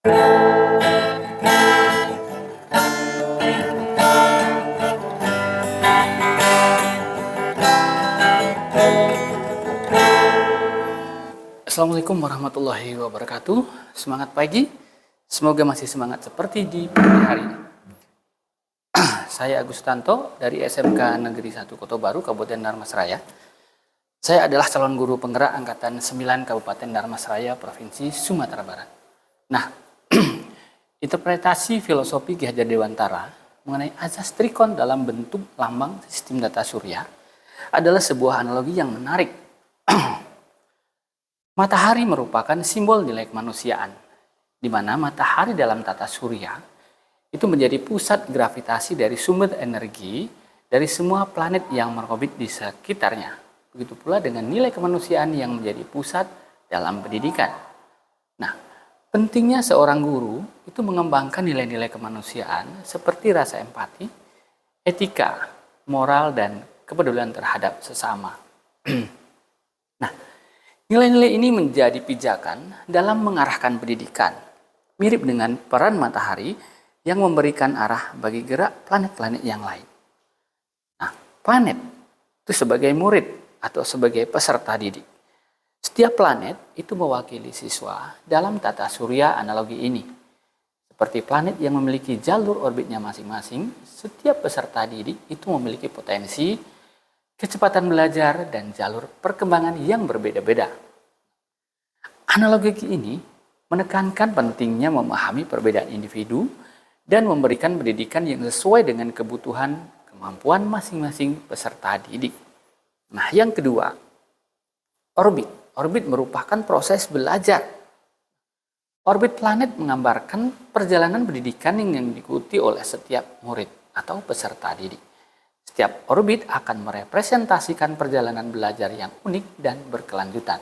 Assalamualaikum warahmatullahi wabarakatuh. Semangat pagi. Semoga masih semangat seperti di pagi hari ini. Saya Agus Tanto dari SMK Negeri 1 Kota Baru, Kabupaten Dharmasraya. Saya adalah calon guru penggerak Angkatan 9 Kabupaten Dharmasraya, Provinsi Sumatera Barat. Nah, interpretasi filosofi Ki Hajar Dewantara mengenai azas trikon dalam bentuk lambang sistem tata surya adalah sebuah analogi yang menarik. Matahari merupakan simbol nilai kemanusiaan, di mana matahari dalam tata surya itu menjadi pusat gravitasi dari sumber energi dari semua planet yang berorbit di sekitarnya. Begitu pula dengan nilai kemanusiaan yang menjadi pusat dalam pendidikan. Nah, pentingnya seorang guru itu mengembangkan nilai-nilai kemanusiaan seperti rasa empati, etika, moral, dan kepedulian terhadap sesama. Nah, nilai-nilai ini menjadi pijakan dalam mengarahkan pendidikan, mirip dengan peran matahari yang memberikan arah bagi gerak planet-planet yang lain. Nah, planet itu sebagai murid atau sebagai peserta didik. Setiap planet itu mewakili siswa dalam tata surya analogi ini. Seperti planet yang memiliki jalur orbitnya masing-masing, setiap peserta didik itu memiliki potensi, kecepatan belajar, dan jalur perkembangan yang berbeda-beda. Analogi ini menekankan pentingnya memahami perbedaan individu dan memberikan pendidikan yang sesuai dengan kebutuhan kemampuan masing-masing peserta didik. Nah, yang kedua, orbit. Orbit merupakan proses belajar. Orbit planet menggambarkan perjalanan pendidikan yang diikuti oleh setiap murid atau peserta didik. Setiap orbit akan merepresentasikan perjalanan belajar yang unik dan berkelanjutan.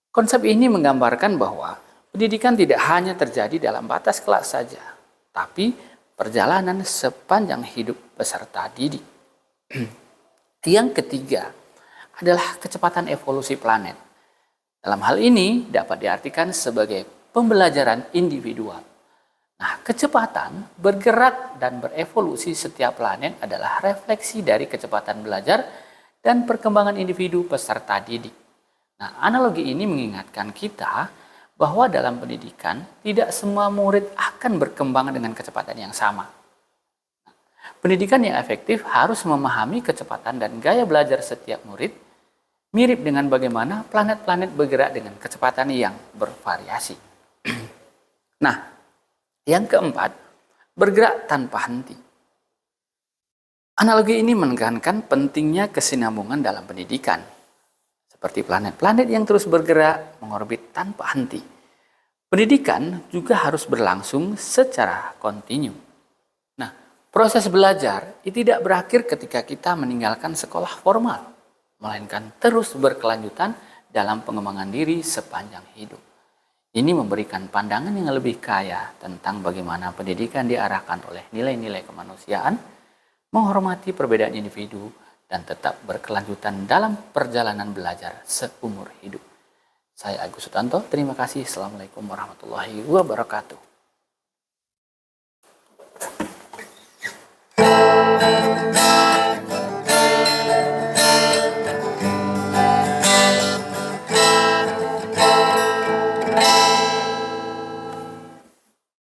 Konsep ini menggambarkan bahwa pendidikan tidak hanya terjadi dalam batas kelas saja, tapi perjalanan sepanjang hidup peserta didik. Yang ketiga adalah kecepatan evolusi planet. Dalam hal ini dapat diartikan sebagai pembelajaran individual. Nah, kecepatan bergerak dan berevolusi setiap planet adalah refleksi dari kecepatan belajar dan perkembangan individu peserta didik. Nah, analogi ini mengingatkan kita bahwa dalam pendidikan tidak semua murid akan berkembang dengan kecepatan yang sama. Pendidikan yang efektif harus memahami kecepatan dan gaya belajar setiap murid, mirip dengan bagaimana planet-planet bergerak dengan kecepatan yang bervariasi. Nah, yang keempat, bergerak tanpa henti. Analogi ini menekankan pentingnya kesinambungan dalam pendidikan. Seperti planet-planet yang terus bergerak mengorbit tanpa henti. Pendidikan juga harus berlangsung secara kontinu. Nah, proses belajar itu tidak berakhir ketika kita meninggalkan sekolah formal, melainkan terus berkelanjutan dalam pengembangan diri sepanjang hidup. Ini memberikan pandangan yang lebih kaya tentang bagaimana pendidikan diarahkan oleh nilai-nilai kemanusiaan, menghormati perbedaan individu, dan tetap berkelanjutan dalam perjalanan belajar seumur hidup. Saya Agus Sutanto, terima kasih. Assalamualaikum warahmatullahi wabarakatuh.